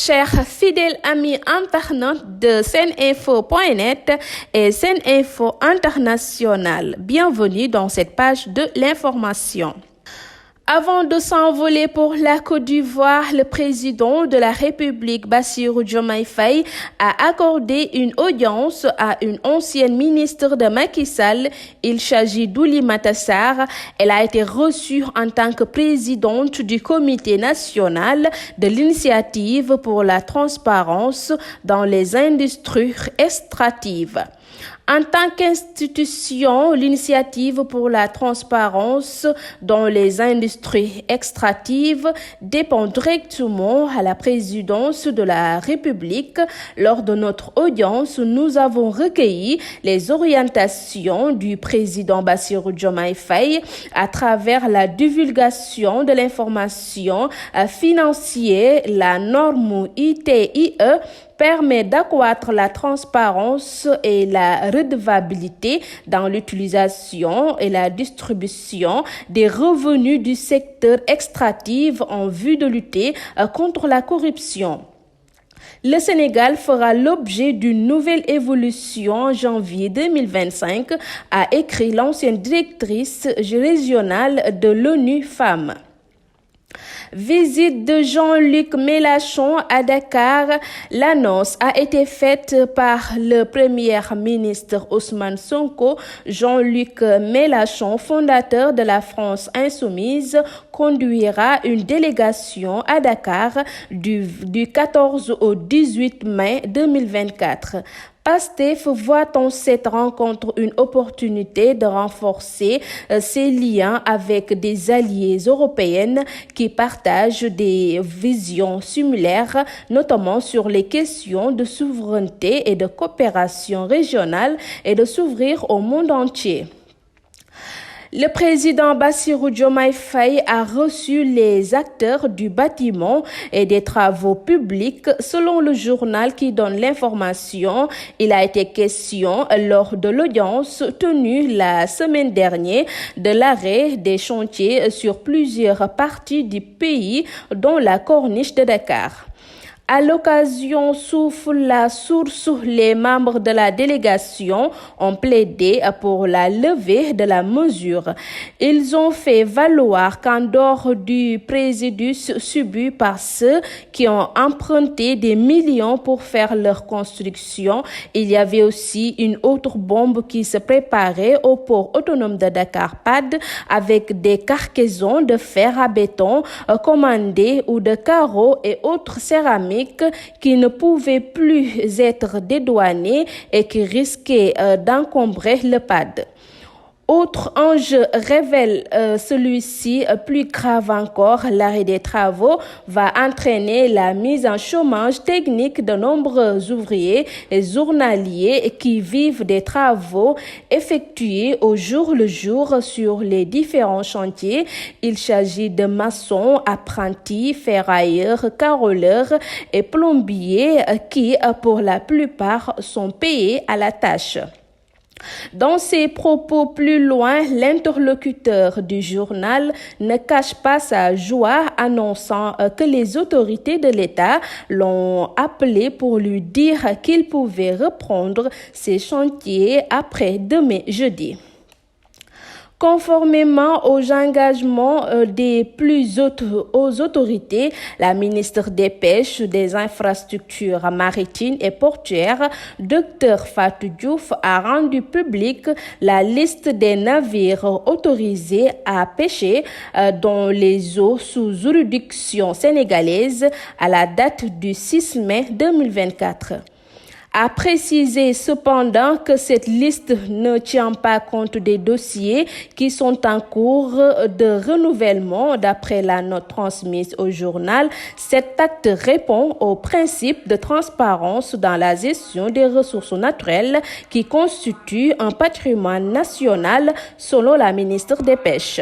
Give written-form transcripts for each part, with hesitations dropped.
Chers fidèles amis internautes de Seninfo.net et Seninfo International, bienvenue dans cette page de l'information. Avant de s'envoler pour la Côte d'Ivoire, le président de la République, Bassirou Diomaye Faye, a accordé une audience à une ancienne ministre de Macky Sall. Il s'agit d'Oulimata Sarr. Elle a été reçue en tant que présidente du Comité national de l'initiative pour la transparence dans les industries extractives. En tant qu'institution, l'initiative pour la transparence dans les industries extractives dépend directement à la présidence de la République. Lors de notre audience, nous avons recueilli les orientations du président Bassirou Diomaye Faye à travers la divulgation de l'information financière. La norme ITIE permet d'accroître la transparence et la redevabilité dans l'utilisation et la distribution des revenus du secteur extractif en vue de lutter contre la corruption. Le Sénégal fera l'objet d'une nouvelle évolution en janvier 2025, a écrit l'ancienne directrice régionale de l'ONU Femmes. Visite de Jean-Luc Mélenchon à Dakar. L'annonce a été faite par le Premier ministre Ousmane Sonko. Jean-Luc Mélenchon, fondateur de la France Insoumise, conduira une délégation à Dakar du 14 au 18 mai 2024. Pastef voit en cette rencontre une opportunité de renforcer ses liens avec des alliés européennes qui partagent des visions similaires, notamment sur les questions de souveraineté et de coopération régionale et de s'ouvrir au monde entier. Le président Bassirou Diomaye Faye a reçu les acteurs du bâtiment et des travaux publics. Selon le journal qui donne l'information, il a été question lors de l'audience tenue la semaine dernière de l'arrêt des chantiers sur plusieurs parties du pays, dont la corniche de Dakar. À l'occasion, souffle la source, les membres de la délégation ont plaidé pour la levée de la mesure. Ils ont fait valoir qu'en dehors du préjudice subi par ceux qui ont emprunté des millions pour faire leur construction, il y avait aussi une autre bombe qui se préparait au port autonome de Dakar PAD avec des cargaisons de fer à béton commandées ou de carreaux et autres céramiques qui ne pouvaient plus être dédouanés et qui risquaient d'encombrer le PAD. Autre enjeu révèle celui-ci, plus grave encore, l'arrêt des travaux va entraîner la mise en chômage technique de nombreux ouvriers et journaliers qui vivent des travaux effectués au jour le jour sur les différents chantiers. Il s'agit de maçons, apprentis, ferrailleurs, carreleurs et plombiers qui, pour la plupart, sont payés à la tâche. Dans ses propos plus loin, l'interlocuteur du journal ne cache pas sa joie, annonçant que les autorités de l'État l'ont appelé pour lui dire qu'il pouvait reprendre ses chantiers après demain jeudi. Conformément aux engagements aux autorités, la ministre des Pêches, des Infrastructures maritimes et portuaires, Dr Fatou Diouf, a rendu publique la liste des navires autorisés à pêcher dans les eaux sous juridiction sénégalaise à la date du 6 mai 2024. A précisé cependant que cette liste ne tient pas compte des dossiers qui sont en cours de renouvellement. D'après la note transmise au journal, cet acte répond au principe de transparence dans la gestion des ressources naturelles qui constituent un patrimoine national selon la ministre des Pêches.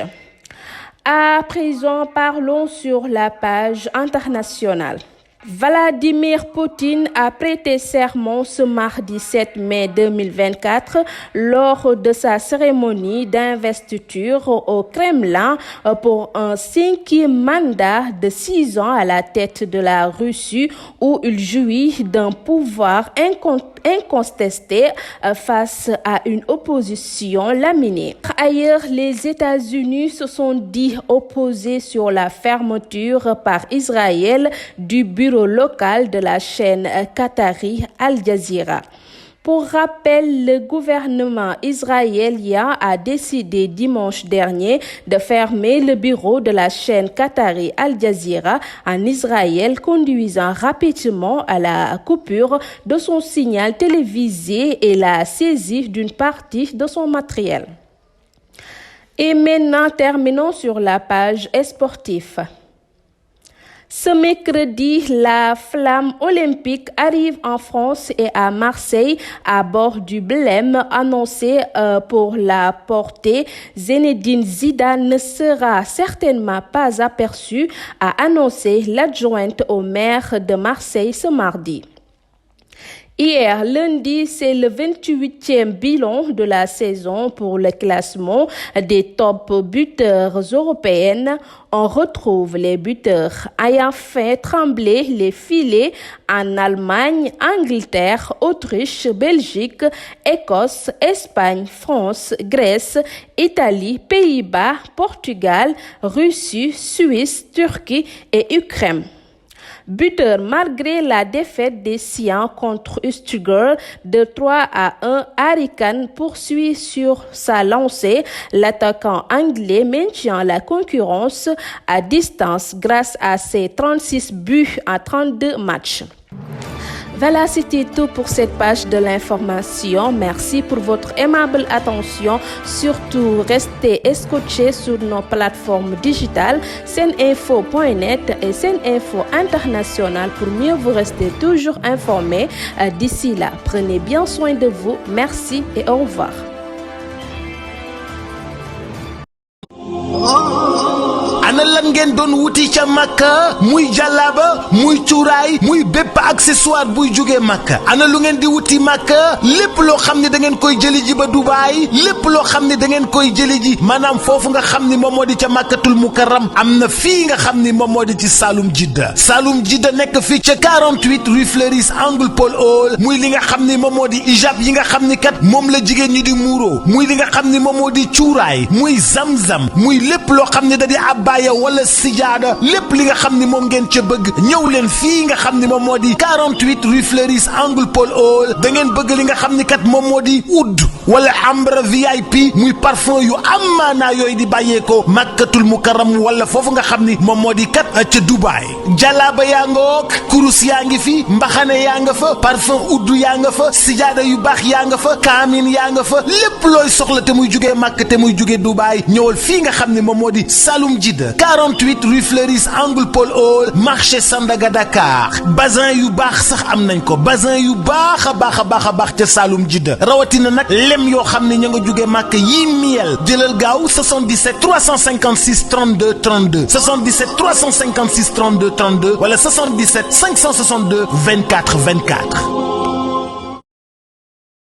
À présent, parlons sur la page internationale. Vladimir Poutine a prêté serment ce mardi 7 mai 2024 lors de sa cérémonie d'investiture au Kremlin pour un 5e mandat de 6 ans à la tête de la Russie où il jouit d'un pouvoir incontesté face à une opposition laminée. Ailleurs, les États-Unis se sont dit opposés sur la fermeture par Israël du bureau local de la chaîne qatari Al Jazeera. Pour rappel, le gouvernement israélien a décidé dimanche dernier de fermer le bureau de la chaîne qatari Al Jazeera en Israël, conduisant rapidement à la coupure de son signal télévisé et la saisie d'une partie de son matériel. Et maintenant, terminons sur la page sportive. Ce mercredi, la flamme olympique arrive en France et à Marseille à bord du Blême annoncé pour la portée. Zinedine Zidane ne sera certainement pas aperçu, a annoncé l'adjointe au maire de Marseille ce mardi. Hier, lundi, c'est le 28e bilan de la saison pour le classement des top buteurs européennes. On retrouve les buteurs ayant fait trembler les filets en Allemagne, Angleterre, Autriche, Belgique, Écosse, Espagne, France, Grèce, Italie, Pays-Bas, Portugal, Russie, Suisse, Turquie et Ukraine. Buteur malgré la défaite des Siens contre Stuttgart de 3-1, Harry Kane poursuit sur sa lancée. L'attaquant anglais maintient la concurrence à distance grâce à ses 36 buts en 32 matchs. Voilà, c'était tout pour cette page de l'information. Merci pour votre aimable attention. Surtout, restez scotchés sur nos plateformes digitales seninfo.net et Seninfo International pour mieux vous rester toujours informés. D'ici là, prenez bien soin de vous. Merci et au revoir. ana lan ngeen doon wuti ca Makka muy jàllaaba muy cuuraay muy bépp accessoire buy jógee Makka ana lu ngeen di wuti Makka lépp loo xam ne da ngeen koy jëli ji ba Dubaay lépp loo xam ne da ngeen koy jëli ji maanaam foofu nga xam ni moom moo di ca Makkatul Mukarram am na fii nga xam ni moom moo di ci Saloum Jidda nekk fii ca 48 rue Fleuris angle Paul Hall muy li nga xam ni moom moo di ijab yi nga xam ni kat moom la jigéen ñi di muuro muy li nga xam ni moom moo di cuuraay muy zamzam muy lépp loo xam ne da di abbaaya wala sijaada lépp li nga xam ni moom ngeen ca bëgg ñëw leen fii nga xam ni moom moo di 48 rue Fleuris angle Paul Hall da ngeen bëgg li nga xam ni kat moom moo di oud wala ambre VIP muy parfum yu amaanaa yooyu di bàyyeekoo Makkatul Mukarram wala foofu nga xam ni moom moo di kat ca Dubaay jalaaba yaa nga wook kurus yaa ngi fi mbaxane yaa nga fa parfum oud yaa nga fa sijaada yu baax yaa nga fa kaamin yaa nga fa lépp looy soxla te muy jugee Makka te muy jugee Dubaay ñëwal fii nga xam ni moom moo di Saloum Jidda 48 rue Fleuris angle Paul Hall marché Sandaga Dakar bazin yu baax sax am nañ ko bazin yu baax a baax ca Saloum Jidda rawatina nag lem yoo xam ne ña nga jóge màkk yi miel jëlal gaaw 77 356 32 32 77 356 32 32 wala 77 562 24 24